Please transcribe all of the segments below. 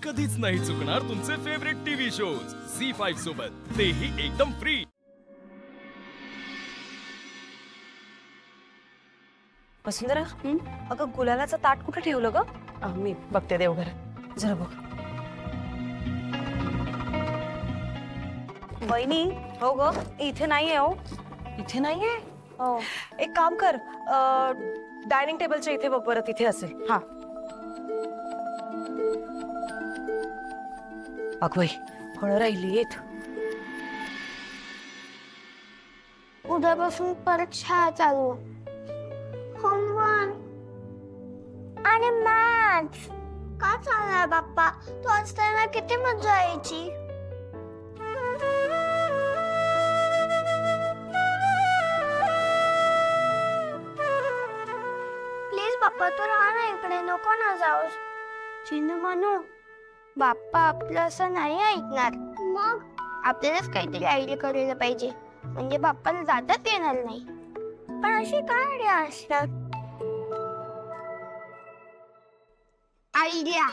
कधीच नाही चुकणार तुमचे फेवरेट टीव्ही शोज झी5 सोबत, तेही एकदम फ्री। वसुंधरा, अगं गुलालाचं ताट कुठे ठेवलं ग? मी बघते देवघर, जरा बघ। वहिनी, हो ग, इथे नाहीये। हो, इथे नाहीये। हो, एक काम कर, डायनिंग टेबलच्या इथे बघ बरं, तिथे असेल। हा अगं फळं राहिलीत। उद्यापासून परत शाळा चालू, होमवर्क आणि मॅथ्स का चालणार बाप्पा? तू असताना किती मजा यायची। प्लीज बाप्पा, तू राहा ना इकडे, नको ना जाऊस। चिन्नू म्हणू, बाप्पा आपलं असं नाही ऐकणार। मग आपल्यालाच काहीतरी आयडिया करायला पाहिजे, म्हणजे बाप्पाला जाताच येणार नाही। पण अशी काय आयडिया असणार? आयडिया,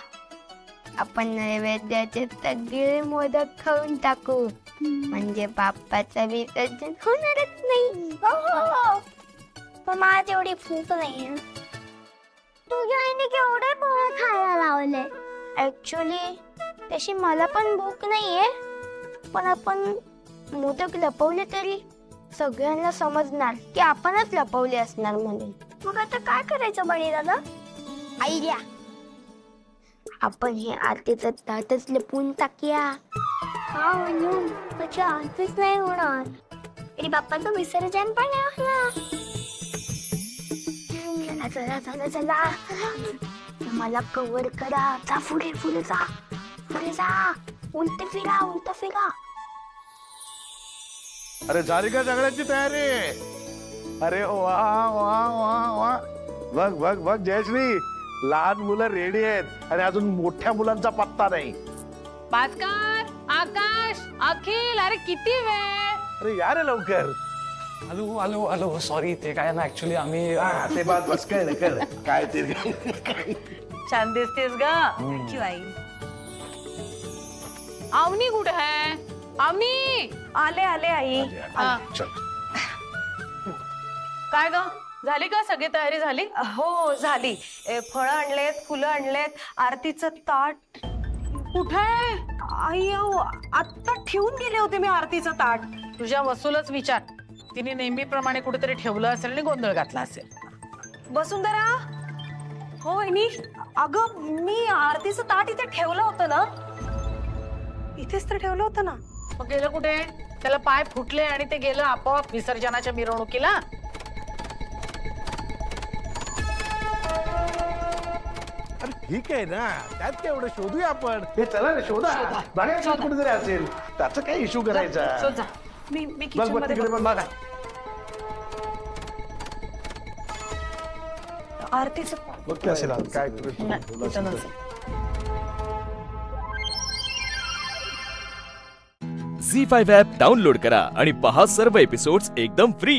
आपण नैवेद्याचे सगळे मोदक खाऊन टाकू, म्हणजे बाप्पाचं विसर्जन होणारच नाही। हो, पण मला तेवढी भूक नाही। तुझ्या आईने केवढे पोहे खायला लावले। ऍक्च्युली तशी मला पण भूक नाहीये, पण आपण मोदक लपवले तरी सगळ्यांना समजणार की आपणच लपवले असणार म्हणून। मग आता काय करायचं बणी दादा? आयडिया, आपण हे आरतीचं ताटच लपवून टाकूया। हा म्हणून त्याची आरतीच नाही होणार आणि बाप्पाचं विसर्जन पण नाही होणार। चला चला चला चला, मला कव्हर करा। जा पुढे पुढे जा, पुढे जा, उलट फिरा उलट फिरा। अरे झाली का सगळ्यांची तयारी? अरे वा वा वा वा, बघ बघ बघ जयश्री, लहान मुलं रेडी आहेत आणि अजून मोठ्या मुलांचा पत्ता नाही। भास्कर, आकाश, अखिल, अरे किती वेळ? अरे या रे लवकर। आलो आलो आलो, सॉरी, ते काय ना ऍक्च्युली आम्ही ते बात बस काय नाही कर काय ते छान दिसतेस ग। थँक्यू आई। अवनी कुठे आहे? अवनी, आले आले आई। चल, काय ग, झाली का सगळी तयारी झाली? हो झाली। फळं आणलेत, फुलं आणलेत, आरतीचं ताट कुठे? आई आता ठेवून गेले होते मी आरतीचं ताट। तुझ्या वसूलच विचार, तिने नेहमीप्रमाणे कुठेतरी ठेवलं असेल आणि गोंधळ घातला असेल। वसुंधरा, हो वहिनी, अगं मी आरतीचं ताट इथे ठेवलं होतं ना, इथेच तर ठेवलं होतं ना। मग गेलं कुठे? त्याला पाय फुटले आणि ते गेलं आपोआप विसर्जनाच्या मिरवणुकीला। अरे ठीक आहे ना, त्यात काय एवढं शोधूया आपण। हे चला रे, शोधा बघा कुठेतरी असेल, त्याचा काय इश्यू करायचा। शोध जा, मी किचन मध्ये बघा। आरतीचं बघ काय असेल काय झी5 ॲप डाउनलोड करा आणि पहा सर्व एपिसोड्स एकदम फ्री।